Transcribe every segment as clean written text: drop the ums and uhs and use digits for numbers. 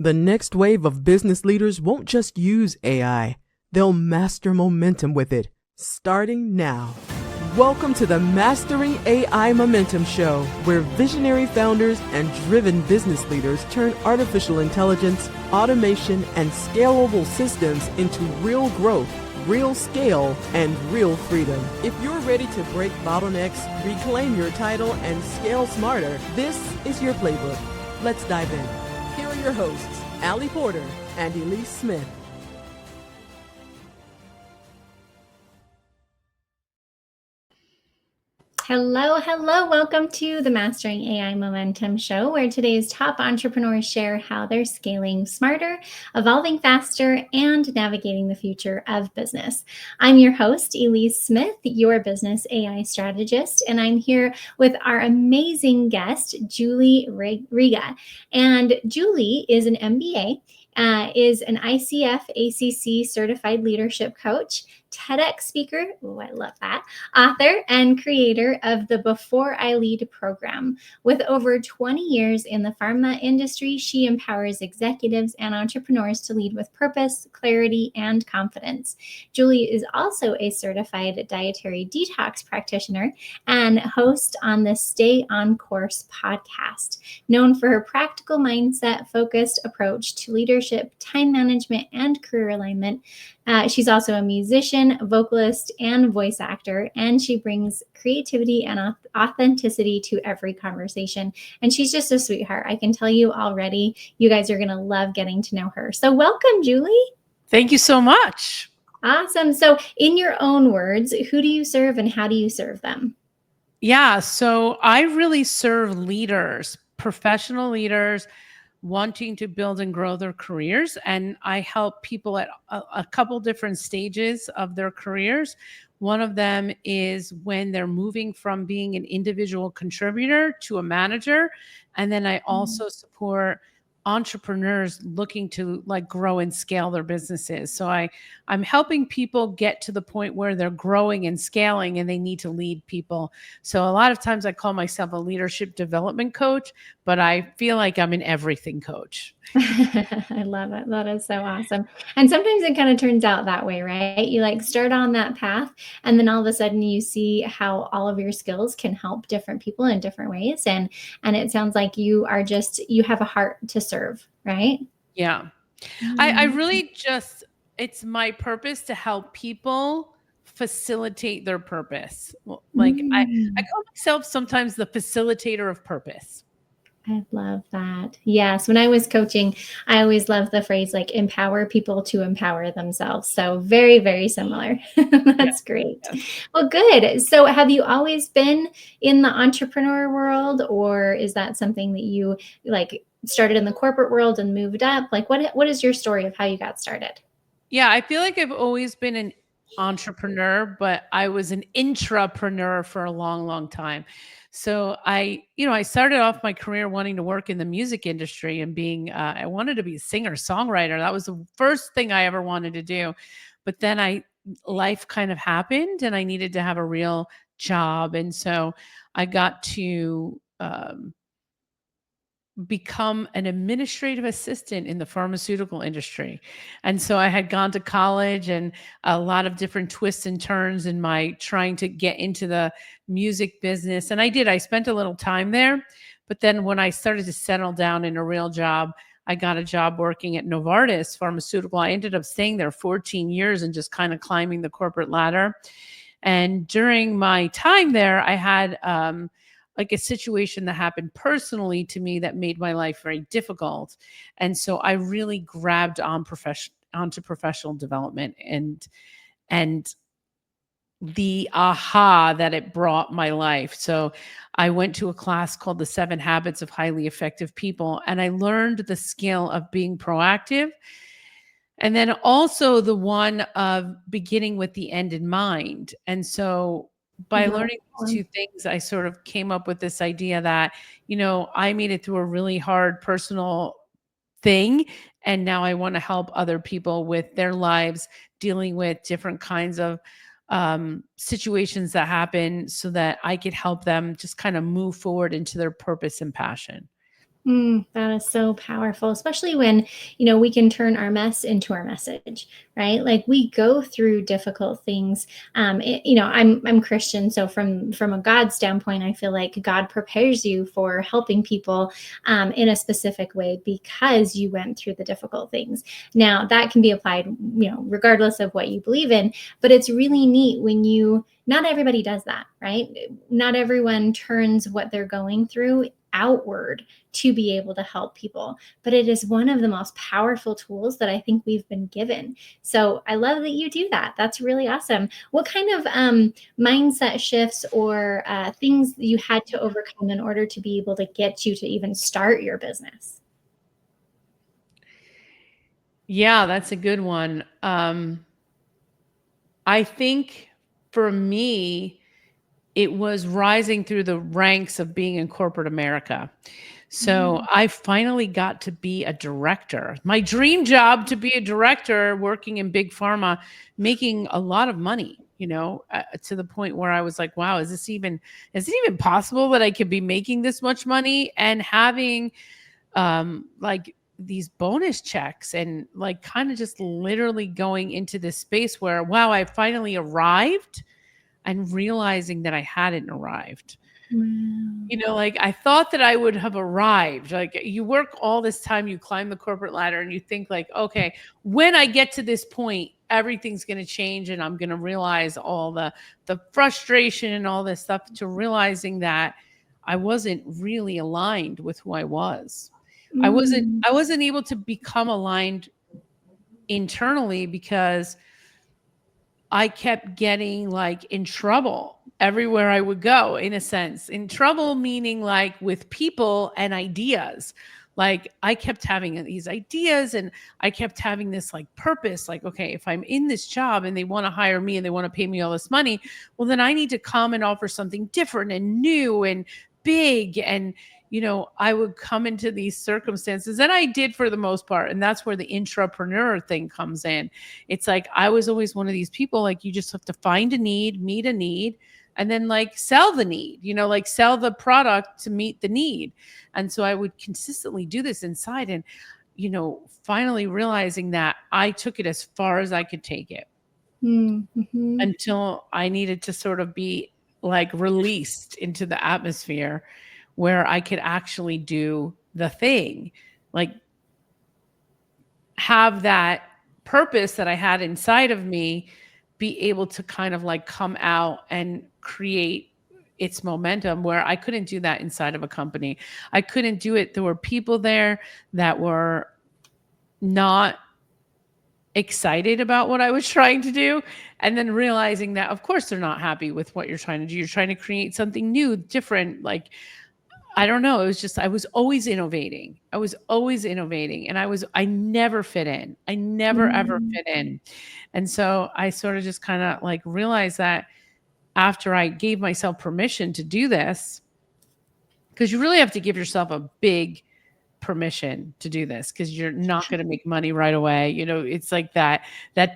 The next wave of business leaders won't just use AI, they'll master momentum with it, starting now. Welcome to the Mastering AI Momentum Show, where visionary founders and driven business leaders turn artificial intelligence, automation, and scalable systems into real growth, real scale, and real freedom. If you're ready to break bottlenecks, reclaim your title, and scale smarter, this is your playbook. Let's dive in. Here are your hosts, Allie Porter and Elise Smith. Hello. Welcome to the Mastering AI Momentum Show, where today's top entrepreneurs share how they're scaling smarter, evolving faster, and navigating the future of business. I'm your host, Elise Smith, your business AI strategist, and I'm here with our amazing guest, Julie Riga. And Julie is an MBA, is an ICF-certified leadership coach, TEDx speaker, oh, I love that, author, and creator of the Before I Lead program. With over 20 years in the pharma industry, she empowers executives and entrepreneurs to lead with purpose, clarity, and confidence. Julie is also a certified dietary detox practitioner and host on the Stay on Course podcast, known for her practical mindset-focused approach to leadership, time management, and career alignment. She's also a musician, vocalist, and voice actor, and she brings creativity and authenticity to every conversation. And she's just a sweetheart. I can tell you already, you guys are going to love getting to know her. So welcome, Julie. Thank you so much. Awesome. So in your own words, who do you serve and how do you serve them? Yeah, so I really serve leaders, professional leaders, wanting to build and grow their careers. And I help people at a couple different stages of their careers. One of them is when they're moving from being an individual contributor to a manager. And then I also support entrepreneurs looking to grow and scale their businesses. So I'm helping people get to the point where they're growing and scaling and they need to lead people. So a lot of times I call myself a leadership development coach, but I feel like I'm an everything coach. I love it. That is so awesome. And sometimes it kind of turns out that way, right? You start on that path and then all of a sudden you see how all of your skills can help different people in different ways. And it sounds like you have a heart to serve, right? Yeah. I really it's my purpose to help people facilitate their purpose. I call myself sometimes the facilitator of purpose. I love that. Yes. When I was coaching, I always loved the phrase empower people to empower themselves. So very, very similar. That's great. Yeah. Well, good. So have you always been in the entrepreneur world, or is that something that you started in the corporate world and moved up? What is your story of how you got started? Yeah, I feel like I've always been an entrepreneur, but I was an intrapreneur for a long, long time. So I started off my career wanting to work in the music industry and I wanted to be a singer songwriter. That was the first thing I ever wanted to do. But then life kind of happened and I needed to have a real job. And so I got to, become an administrative assistant in the pharmaceutical industry. And so I had gone to college and a lot of different twists and turns in my trying to get into the music business. And I spent a little time there. But then when I started to settle down in a real job, I got a job working at Novartis Pharmaceutical. I ended up staying there 14 years and just kind of climbing the corporate ladder. And during my time there, I had a situation that happened personally to me that made my life very difficult. And so I really grabbed onto professional development and the aha that it brought my life. So I went to a class called The 7 Habits of Highly Effective People, and I learned the skill of being proactive. And then also the one of beginning with the end in mind. And so by learning these two things, I sort of came up with this idea that, I made it through a really hard personal thing. And now I want to help other people with their lives dealing with different kinds of situations that happen so that I could help them just kind of move forward into their purpose and passion. That is so powerful, especially when, we can turn our mess into our message, right? Like we go through difficult things. I'm Christian, so from a God standpoint, I feel like God prepares you for helping people in a specific way because you went through the difficult things. Now that can be applied, regardless of what you believe in, but it's really neat when not everybody does that, right? Not everyone turns what they're going through outward to be able to help people. But it is one of the most powerful tools that I think we've been given. So I love that you do that. That's really awesome. What kind of mindset shifts or things you had to overcome in order to be able to get you to even start your business? Yeah, that's a good one. I think for me, it was rising through the ranks of being in corporate America. So I finally got to be a director. My dream job to be a director, working in big pharma, making a lot of money, to the point where I was like, wow, is it even possible that I could be making this much money and having like these bonus checks and like kind of just literally going into this space where, wow, I finally arrived and realizing that I hadn't arrived. Wow. Like I thought that I would have arrived. Like you work all this time, you climb the corporate ladder and you think like, okay, when I get to this point, everything's going to change and I'm going to realize all the frustration and all this stuff, to realizing that I wasn't really aligned with who I was. I wasn't able to become aligned internally because I kept getting like in trouble everywhere I would go, in a sense. In trouble, meaning like with people and ideas. Like I kept having these ideas and I kept having this like purpose, like, okay, if I'm in this job and they want to hire me and they want to pay me all this money, well, then I need to come and offer something different and new and big. And, I would come into these circumstances, and I did for the most part. And that's where the intrapreneur thing comes in. It's like, I was always one of these people, like you just have to find a need, meet a need, and then like sell the need, like sell the product to meet the need. And so I would consistently do this inside and, finally realizing that I took it as far as I could take it until I needed to sort of be like released into the atmosphere where I could actually do the thing, like have that purpose that I had inside of me be able to kind of like come out and create its momentum, where I couldn't do that inside of a company. I couldn't do it. There were people there that were not excited about what I was trying to do. And then realizing that, of course, they're not happy with what you're trying to do. You're trying to create something new, different. Like, I don't know. It was just, I was always innovating. And I never fit in. I never, ever fit in. And so I sort of just kind of like realized that after I gave myself permission to do this, because you really have to give yourself a big permission to do this, because you're not going to make money right away. It's like that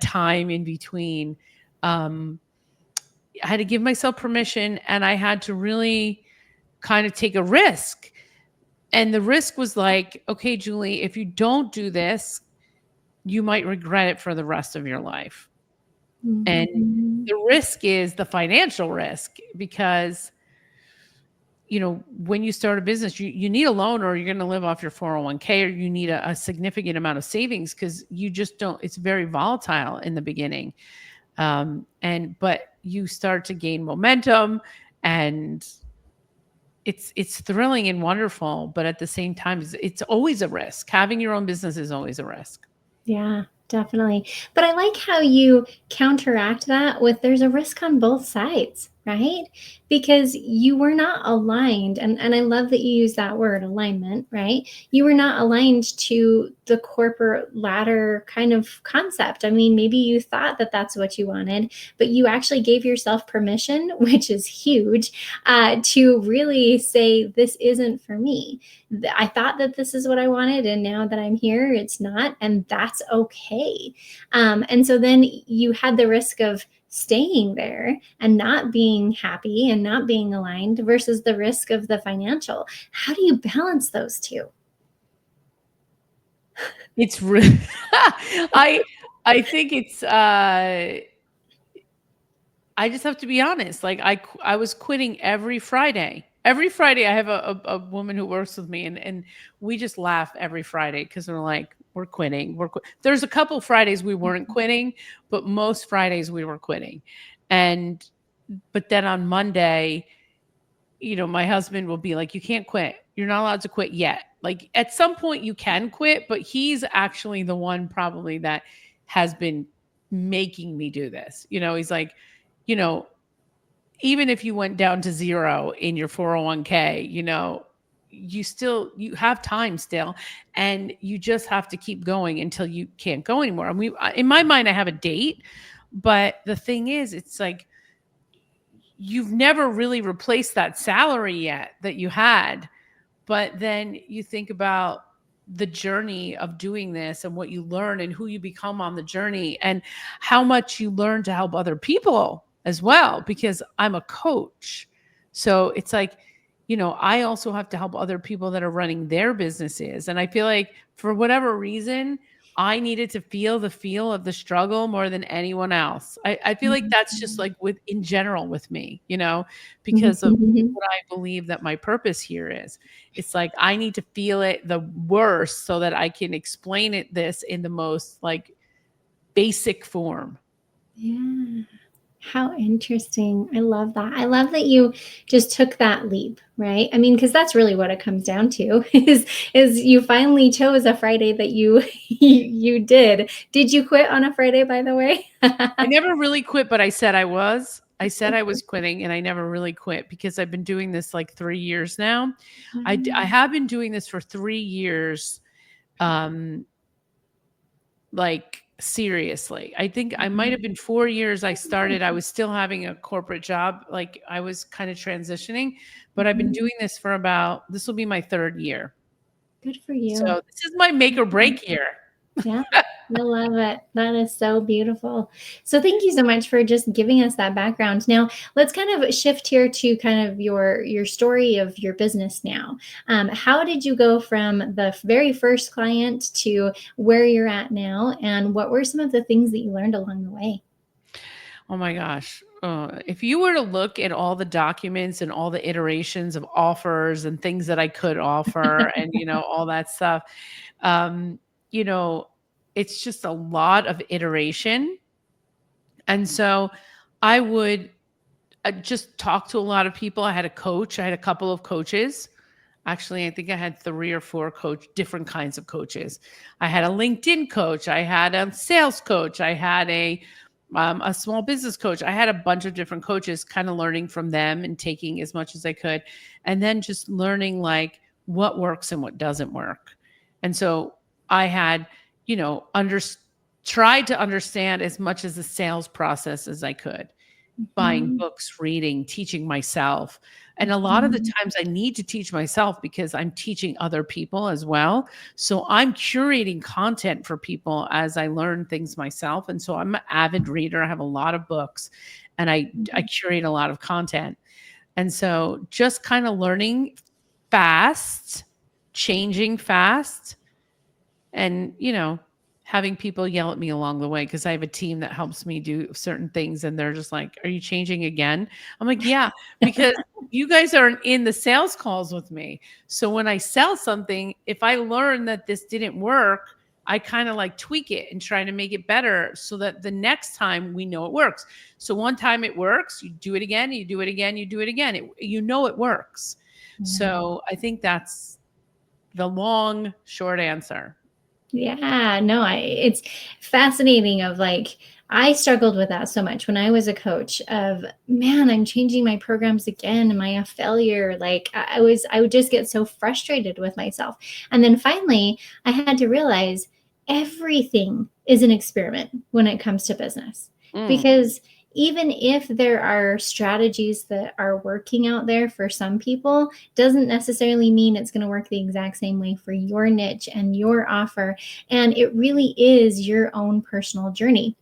time in between. I had to give myself permission, and I had to really kind of take a risk. And the risk was like, okay, Julie, if you don't do this, you might regret it for the rest of your life. And the risk is the financial risk, because when you start a business, you need a loan, or you're going to live off your 401k, or you need a significant amount of savings, because you just don't, it's very volatile in the beginning. But you start to gain momentum, and it's thrilling and wonderful, but at the same time, it's always a risk. Having your own business is always a risk. Yeah, definitely. But I like how you counteract that with there's a risk on both sides, right? Because you were not aligned. And I love that you use that word, alignment, right? You were not aligned to the corporate ladder kind of concept. I mean, maybe you thought that that's what you wanted, but you actually gave yourself permission, which is huge, to really say, this isn't for me. I thought that this is what I wanted, and now that I'm here, it's not, and that's okay. And so then you had the risk of staying there and not being happy and not being aligned versus the risk of the financial. How do you balance those two? It's really, I think it's, I just have to be honest. Like I was quitting every Friday. Every Friday, I have a woman who works with me, and we just laugh every Friday because we're like, we're quitting. There's a couple Fridays we weren't quitting, but most Fridays we were quitting. And but then on Monday, my husband will be like, you can't quit. You're not allowed to quit yet. Like at some point you can quit, but he's actually the one probably that has been making me do this. He's like, you know, even if you went down to zero in your 401k, you have time still, and you just have to keep going until you can't go anymore. And in my mind, I have a date, but the thing is, it's like, you've never really replaced that salary yet that you had. But then you think about the journey of doing this and what you learn and who you become on the journey and how much you learn to help other people as well, because I'm a coach. So it's like, I also have to help other people that are running their businesses. And I feel like for whatever reason, I needed to feel of the struggle more than anyone else. I feel like that's just like in general with me, because of what I believe that my purpose here is. It's like, I need to feel it the worst so that I can explain this in the most like basic form. Yeah. How interesting. I love that. I love that you just took that leap, right? I mean, because that's really what it comes down to is you finally chose a Friday that you did. Did you quit on a Friday, by the way? I never really quit, but I said I was. I said I was quitting, and I never really quit because I've been doing this like 3 years now. I have been doing this for 3 years, like seriously. I think I might have been 4 years I started. I was still having a corporate job. Like I was kind of transitioning, but I've been doing this for this will be my 3rd year. Good for you. So this is my make or break year. Yeah, I love it. That is so beautiful. So thank you so much for just giving us that background. Now let's kind of shift here to kind of your story of your business now. How did you go from the very first client to where you're at now? And what were some of the things that you learned along the way? Oh my gosh. If you were to look at all the documents and all the iterations of offers and things that I could offer and, all that stuff, um, you know, it's just a lot of iteration. And so I would just talk to a lot of people. I had a coach, I had a couple of coaches. Actually, I think I had 3 or 4 different kinds of coaches. I had a LinkedIn coach. I had a sales coach. I had a small business coach. I had a bunch of different coaches, kind of learning from them and taking as much as I could. And then just learning like what works and what doesn't work. And so I had, tried to understand as much as the sales process as I could. Buying books, reading, teaching myself. And a lot of the times I need to teach myself because I'm teaching other people as well. So I'm curating content for people as I learn things myself. And so I'm an avid reader. I have a lot of books and I curate a lot of content. And so just kind of learning fast, changing fast, and, having people yell at me along the way because I have a team that helps me do certain things. And they're just like, are you changing again? I'm like, yeah, because you guys aren't in the sales calls with me. So when I sell something, if I learn that this didn't work, I kind of like tweak it and try to make it better so that the next time we know it works. So one time it works, you do it again, you do it again, you do it again. It works. So I think that's the long, short answer. Yeah, no, it's fascinating of like, I struggled with that so much when I was a coach of, man, I'm changing my programs again. Am I a failure? Like I would just get so frustrated with myself. And then finally I had to realize everything is an experiment when it comes to business, because even if there are strategies that are working out there for some people, doesn't necessarily mean it's going to work the exact same way for your niche and your offer. And it really is your own personal journey.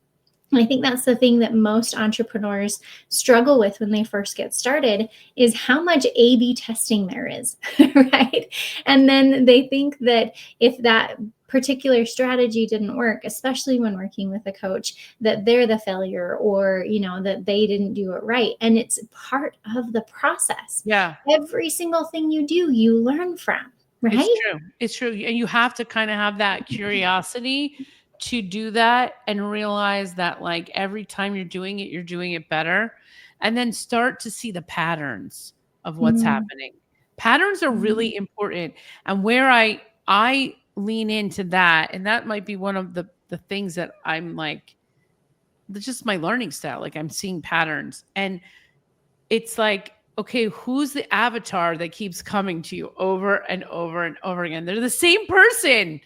I think that's the thing that most entrepreneurs struggle with when they first get started, is how much A/B testing there is, right? And then they think that if that particular strategy didn't work, especially when working with a coach, that they're the failure, or, that they didn't do it right. And it's part of the process. Yeah. Every single thing you do, you learn from, It's right? true. It's true. And you have to kind of have that curiosity to do that and realize that like every time you're doing it better. And then start to see the patterns of what's Mm-hmm. happening. Patterns are really important. And where I lean into that, and that might be one of the things that I'm like, that's just my learning style. Like I'm seeing patterns. And it's like, okay, who's the avatar that keeps coming to you over and over and over again? They're the same person.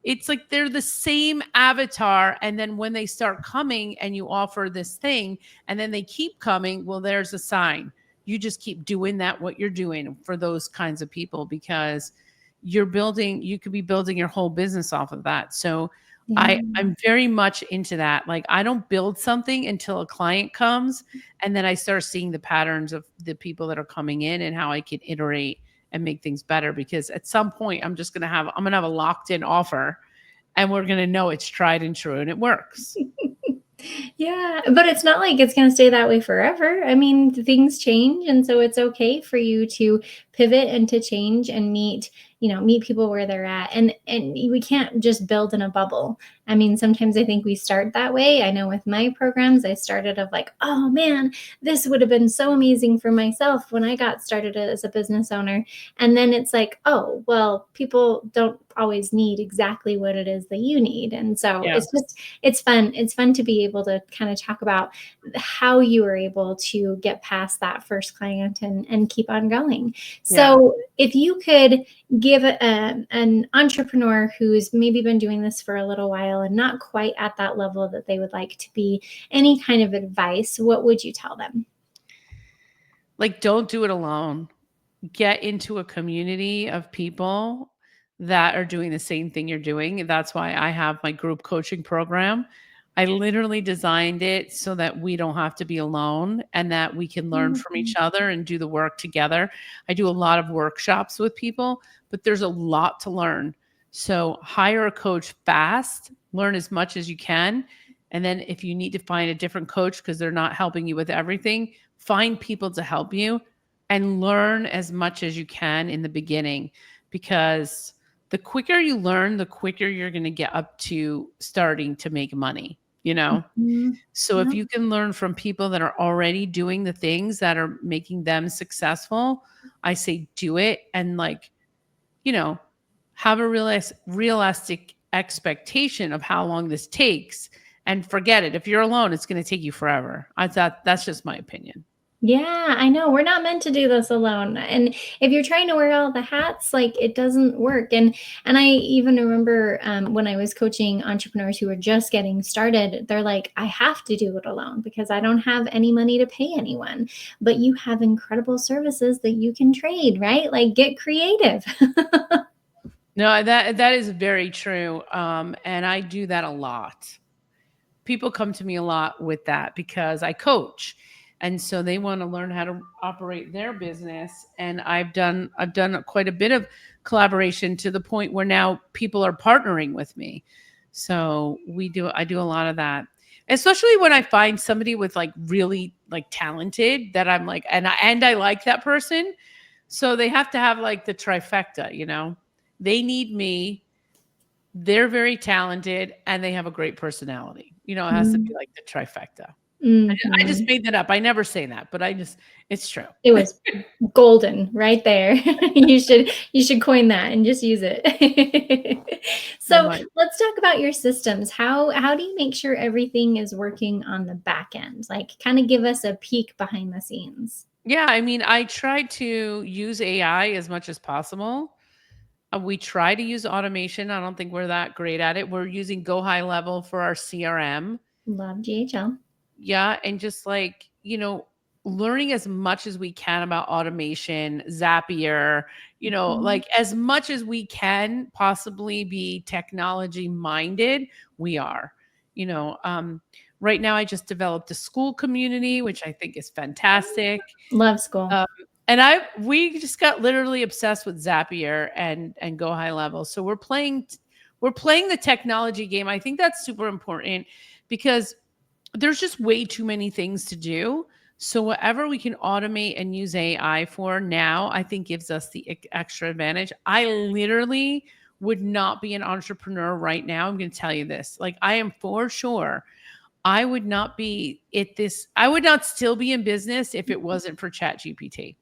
It's like they're the same avatar. And then when they start coming and you offer this thing and then they keep coming, well, there's a sign. You just keep doing that, what you're doing for those kinds of people, because you could be building your whole business off of that. So Yeah. I'm very much into that. Like I don't build something until a client comes, and then I start seeing the patterns of the people that are coming in and how I can iterate and make things better. Because at some point I'm going to have a locked in offer, and we're going to know it's tried and true and it works. Yeah, but it's not like it's going to stay that way forever. I mean, things change, and so it's okay for you to pivot and to change and meet people where they're at. And we can't just build in a bubble. I mean, sometimes I think we start that way. I know with my programs, I started of like, oh man, this would have been so amazing for myself when I got started as a business owner. And then it's like, oh, well, people don't always need exactly what it is that you need. And so Yeah. it's fun. It's fun to be able to kind of talk about how you were able to get past that first client and keep on going. So if you could give an entrepreneur who's maybe been doing this for a little while and not quite at that level that they would like to be, any kind of advice, what would you tell them? Like, don't do it alone. Get into a community of people that are doing the same thing you're doing. That's why I have my group coaching program. I literally designed it so that we don't have to be alone and that we can learn from each other and do the work together. I do a lot of workshops with people, but there's a lot to learn. So hire a coach fast, learn as much as you can. And then if you need to find a different coach because they're not helping you with everything, find people to help you and learn as much as you can in the beginning, because the quicker you learn, the quicker you're going to get up to starting to make money, you know? Mhm. So if you can learn from people that are already doing the things that are making them successful, I say do it. And like, you know, have a realistic expectation of how long this takes, and forget it. If you're alone, it's going to take you forever. I thought that's just my opinion. Yeah, I know. We're not meant to do this alone. And if you're trying to wear all the hats, like it doesn't work. And I even remember when I was coaching entrepreneurs who were just getting started, they're like, I have to do it alone because I don't have any money to pay anyone. But you have incredible services that you can trade, right? Like get creative. No, that is very true. And I do that a lot. People come to me a lot with that because I coach. And so they want to learn how to operate their business. And I've done quite a bit of collaboration to the point where now people are partnering with me. So I do a lot of that. Especially when I find somebody with like really like talented that I'm like, and I like that person. So they have to have like the trifecta, you know. They need me, they're very talented, and they have a great personality. You know, it has to be like the trifecta. I just Mhm. made that up. I never say that, but it's true. It was golden right there. You should coin that and just use it. I So might. let's talk about your systems. How do you make sure everything is working on the back end? Like kind of give us a peek behind the scenes. Yeah, I mean, I try to use AI as much as possible. We try to use automation. I don't think we're that great at it. We're using Go High Level for our CRM. Love GHL. Yeah, and just like, learning as much as we can about automation, Zapier, like as much as we can possibly be technology minded, we are. You know, Right now, I just developed a school community, which I think is fantastic. Love school. And we just got literally obsessed with Zapier and Go High Level. So we're playing the technology game. I think that's super important because there's just way too many things to do. So whatever we can automate and use AI for now, I think gives us the extra advantage. I literally would not be an entrepreneur right now. I'm going to tell you this. Like, I am for sure. I would not still be in business if it wasn't for ChatGPT.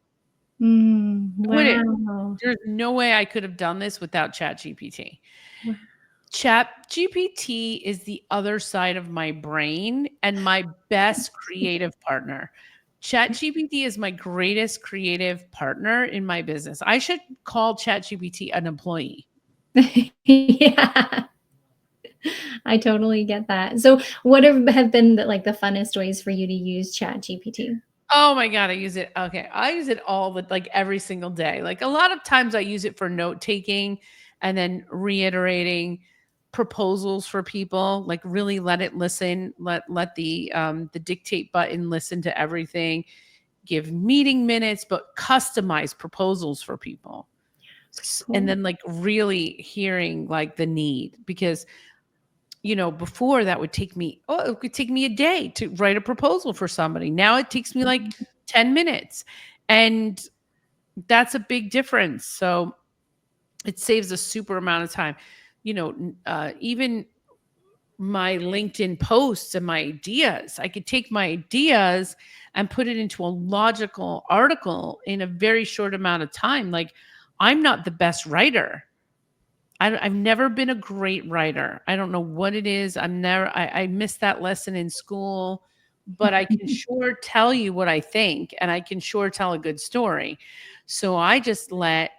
Wow. There's no way I could have done this without ChatGPT. Wow. ChatGPT is the other side of my brain and my best creative partner. ChatGPT is my greatest creative partner in my business. I should call ChatGPT an employee. Yeah. I totally get that. So what have been the funnest ways for you to use ChatGPT? Oh my God, I use it. Okay. I use it like every single day. Like, a lot of times I use it for note taking and then reiterating proposals for people. Like, really let it listen, let the dictate button listen to everything, give meeting minutes, but customize proposals for people. Cool. And then, like, really hearing like the need, because before that would take me, it could take me a day to write a proposal for somebody. Now it takes me like 10 minutes. And that's a big difference. So it saves a super amount of time. Even my LinkedIn posts and my ideas, I could take my ideas and put it into a logical article in a very short amount of time. Like, I'm not the best writer. I've never been a great writer. I don't know what it is. I missed that lesson in school, but I can sure tell you what I think, and I can sure tell a good story. So I just let,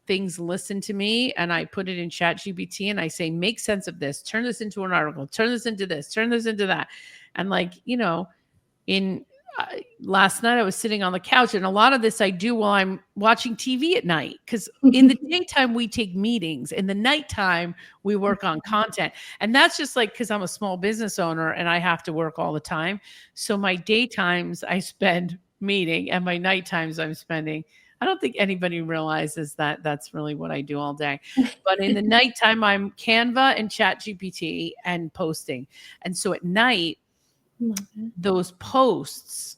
things listen to me, and I put it in ChatGPT and I say, make sense of this, turn this into an article, turn this into this, turn this into that. And last night I was sitting on the couch, and a lot of this I do while I'm watching TV at night, because in the daytime we take meetings, in the nighttime we work on content. And that's just like, because I'm a small business owner and I have to work all the time. So my daytimes I spend meeting, and my nighttimes I'm spending. I don't think anybody realizes that that's really what I do all day. But in the nighttime, I'm Canva and ChatGPT and posting. And so at night, those posts,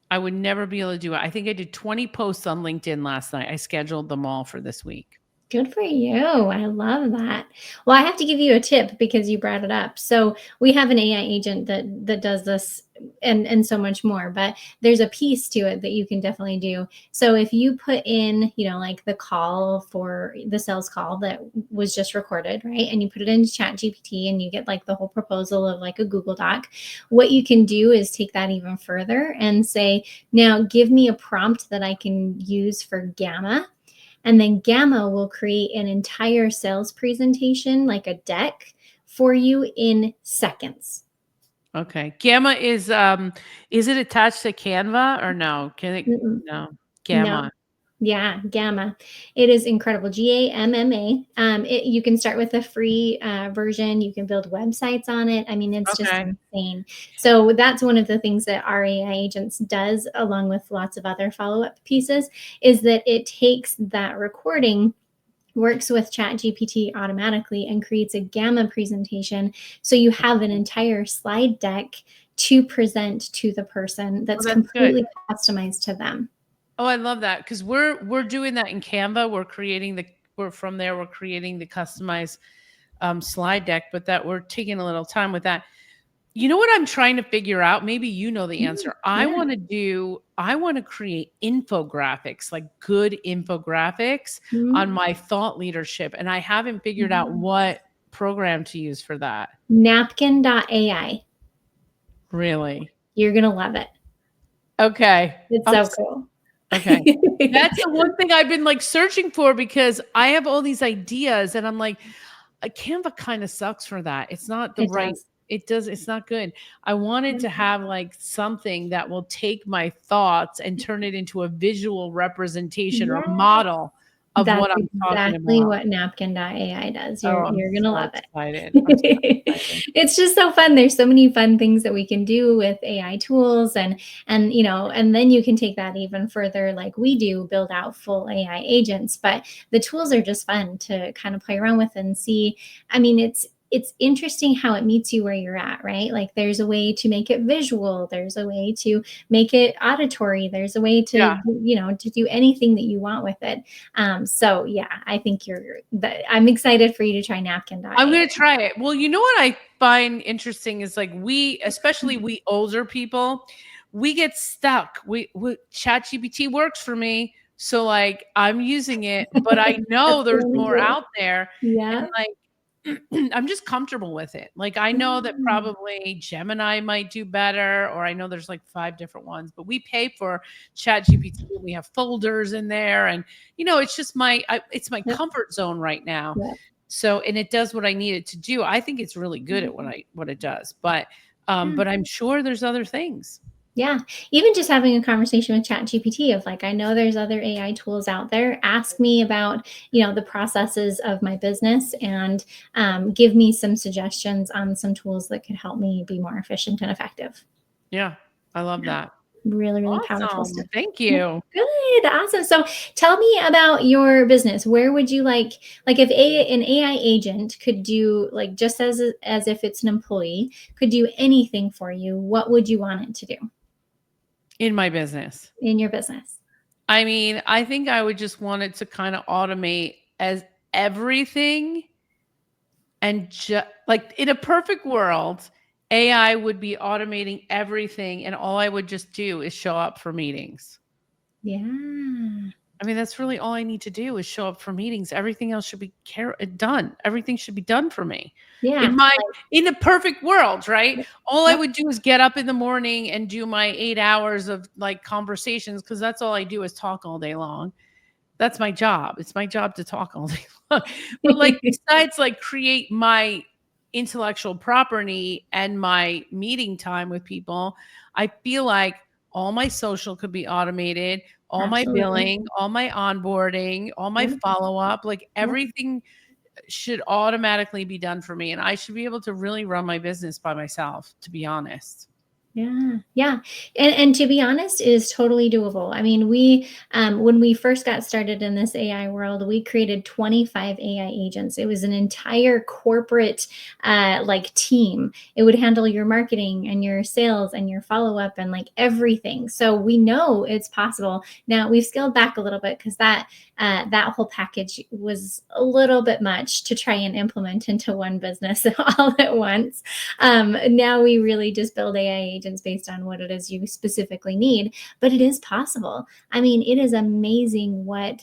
I would never be able to do it. I think I did 20 posts on LinkedIn last night. I scheduled them all for this week. Good for you. I love that. Well, I have to give you a tip because you brought it up. So we have an AI agent that does this and so much more, but there's a piece to it that you can definitely do. So if you put in, like the call for the sales call that was just recorded, right? And you put it into ChatGPT and you get like the whole proposal of like a Google Doc, what you can do is take that even further and say, now give me a prompt that I can use for Gamma. And then Gamma will create an entire sales presentation, like a deck, for you in seconds. Okay. Gamma is it attached to Canva or no? No. Gamma. No. Yeah, Gamma. It is incredible. Gamma. You can start with a free version. You can build websites on it. I mean, it's just insane. So that's one of the things that our AI agents does, along with lots of other follow-up pieces, is that it takes that recording, works with ChatGPT automatically, and creates a Gamma presentation. So you have an entire slide deck to present to the person that's completely customized to them. Oh, I love that, because we're doing that in Canva. We're creating the customized slide deck, but that we're taking a little time with that. You know what I'm trying to figure out? Maybe you know the answer. I want to create infographics, like good infographics on my thought leadership. And I haven't figured out what program to use for that. Napkin.ai. Really? You're going to love it. Okay. It's so cool. Okay. That's the one thing I've been like searching for, because I have all these ideas and I'm like, Canva kind of sucks for that. It's not the right. It's not good. I wanted to have like something that will take my thoughts and turn it into a visual representation or model of That's what I'm talking exactly about. what napkin.ai does. Oh, You're I'm you're gonna so love excited. I'm so it. excited. It's just so fun. There's so many fun things that we can do with AI tools, and and then you can take that even further, like we do, build out full AI agents. But the tools are just fun to kind of play around with and see. I mean, it's interesting how it meets you where you're at, right? Like there's a way to make it visual, there's a way to make it auditory, there's a way to Yeah. to do anything that you want with it. So yeah, I think I'm excited for you to try I'm napkin.ai. going to try it. Well, you know what I find interesting is like especially we older people, we get stuck. We ChatGPT works for me. So like I'm using it, but I know That's the there's only more way. out there. Yeah. And like I'm just comfortable with it. Like I know that Yeah. probably Gemini might do better, or I know there's like 5 different ones, but we pay for ChatGPT. We have folders in there, and it's just it's my Yep. comfort zone right now. Yep. So, and it does what I need it to do. I think it's really good at what it does, but Yeah. I'm sure there's other things. Yeah. Even just having a conversation with ChatGPT of like, I know there's other AI tools out there. Ask me about, the processes of my business and give me some suggestions on some tools that could help me be more efficient and effective. Yeah, I love Yeah. that. Really, really powerful Awesome. stuff. Thank Yeah. you. Good. Awesome. So tell me about your business. Where would you like if an AI agent could do like just as if it's an employee, could do anything for you, what would you want it to do In my business. in your business? I mean, I think I would just want it to kind of automate as everything and just like in a perfect world, AI would be automating everything and all I would just do is show up for meetings. Yeah. I mean, that's really all I need to do is show up for meetings. Everything else should be done. Everything should be done for me. Yeah. In the perfect world, right? Like, All I yep. would do is get up in the morning and do my 8 hours of like conversations because that's all I do is talk all day long. That's my job. It's my job to talk all day long. But like besides like create my intellectual property and my meeting time with people, I feel like all my social could be automated, all my Absolutely. billing, all my onboarding, all my Yep. follow-up, like Yep. everything should automatically be done for me and I should be able to really run my business by myself, to be honest. Yeah, yeah, and to be honest, it is totally doable. I mean, we when we first got started in this AI world, we created 25 AI agents. It was an entire corporate like team. It would handle your marketing and your sales and your follow up and like everything. So we know it's possible. Now we've scaled back a little bit because that whole package was a little bit much to try and implement into one business all at once. Now we really just build AI agents based on what it is you specifically need, but it is possible. I mean, it is amazing what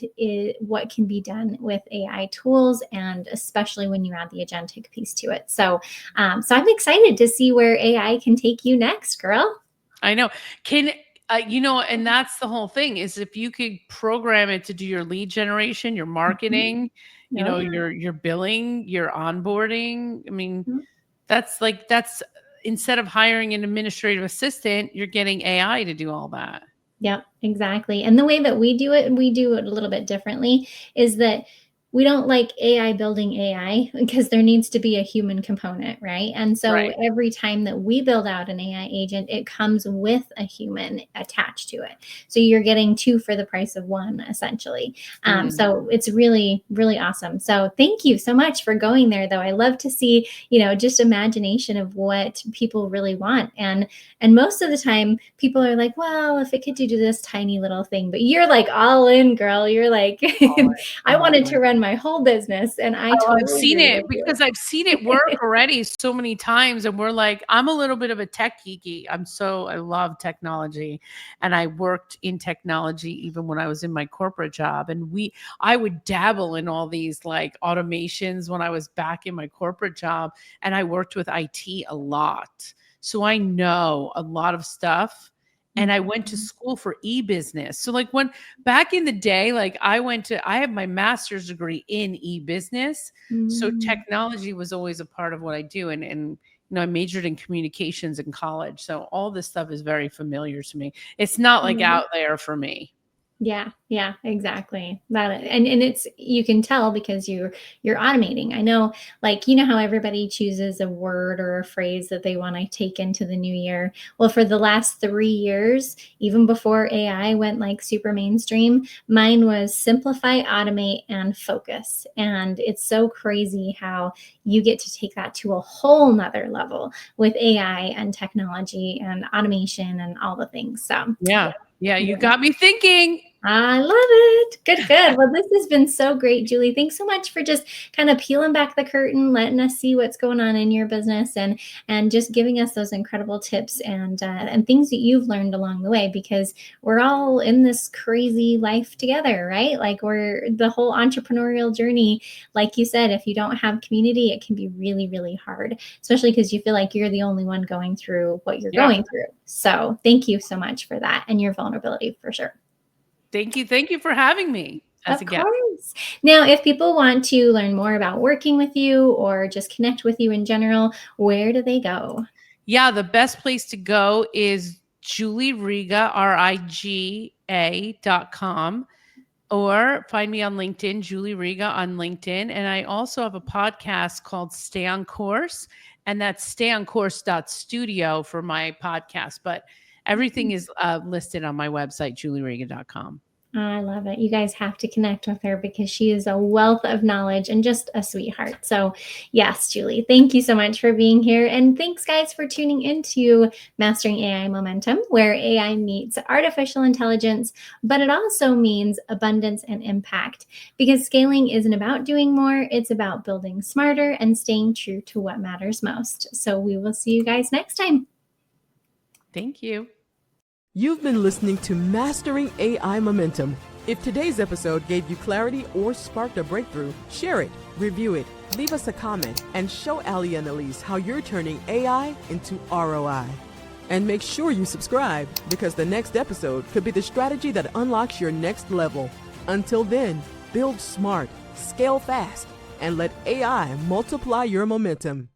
can be done with AI tools, and especially when you add the agentic piece to it. So I'm excited to see where AI can take you next, girl. I know. Can and that's the whole thing is if you could program it to do your lead generation, your Mhm. marketing, Oh yeah. your billing, your onboarding. I mean, Mhm. that's instead of hiring an administrative assistant, you're getting AI to do all that. Yep, exactly. And the way that we do it a little bit differently, is that we don't like AI building AI because there needs to be a human component, right? And so Right. every time that we build out an AI agent, it comes with a human attached to it. So you're getting two for the price of one, essentially. Mm. So it's really, really awesome. So thank you so much for going there, though. I love to see, just imagination of what people really want. And most of the time, people are like, well, if it could do this tiny little thing, but you're like all in, girl. You're like, All right. I I'm all wanted in. to run my whole business. And I Oh, I've totally seen agree it with because I've seen it work you. already so many times. And we're like, I'm a little bit of a tech geeky. I love technology. And I worked in technology even when I was in my corporate job. And I would dabble in all these like automations when I was back in my corporate job. And I worked with IT a lot. So I know a lot of stuff. And I went to Mhm. school for e-business. So like back in the day, like I have my master's degree in e-business. So Mm. technology was always a part of what I do. And I majored in communications in college. So all this stuff is very familiar to me. It's not like Mhm. out there for me. Yeah, exactly. And it's, you can tell because you're automating. I know, like, you know how everybody chooses a word or a phrase that they want to take into the new year. Well, for the last 3 years, even before AI went like super mainstream, mine was simplify, automate, and focus. And it's so crazy how you get to take that to a whole nother level with AI and technology and automation and all the things. So Yeah, you got me thinking. I love it. Good. Well, this has been so great, Julie. Thanks so much for just kind of peeling back the curtain, letting us see what's going on in your business, and just giving us those incredible tips and things that you've learned along the way, because we're all in this crazy life together, right? Like, we're the whole entrepreneurial journey. Like you said, if you don't have community, it can be really, really hard, especially because you feel like you're the only one going through what you're going through. So thank you so much for that and your vulnerability, for sure. Thank you. Thank you for having me as a Of guest. course. Now, if people want to learn more about working with you or just connect with you in general, where do they go? Yeah, the best place to go is Julie Riga, RIGA.com, or find me on LinkedIn, Julie Riga on LinkedIn. And I also have a podcast called Stay on Course, and that's stayoncourse.studio for my podcast. But everything is listed on my website, julieriga.com. I love it. You guys have to connect with her because she is a wealth of knowledge and just a sweetheart. So, yes, Julie, thank you so much for being here. And thanks, guys, for tuning into Mastering AI Momentum, where AI meets artificial intelligence, but it also means abundance and impact, because scaling isn't about doing more. It's about building smarter and staying true to what matters most. So, we will see you guys next time. Thank you. You've been listening to Mastering AI Momentum. If today's episode gave you clarity or sparked a breakthrough, share it, review it, leave us a comment, and show Ali and Elise how you're turning AI into ROI. And make sure you subscribe, because the next episode could be the strategy that unlocks your next level. Until then, build smart, scale fast, and let AI multiply your momentum.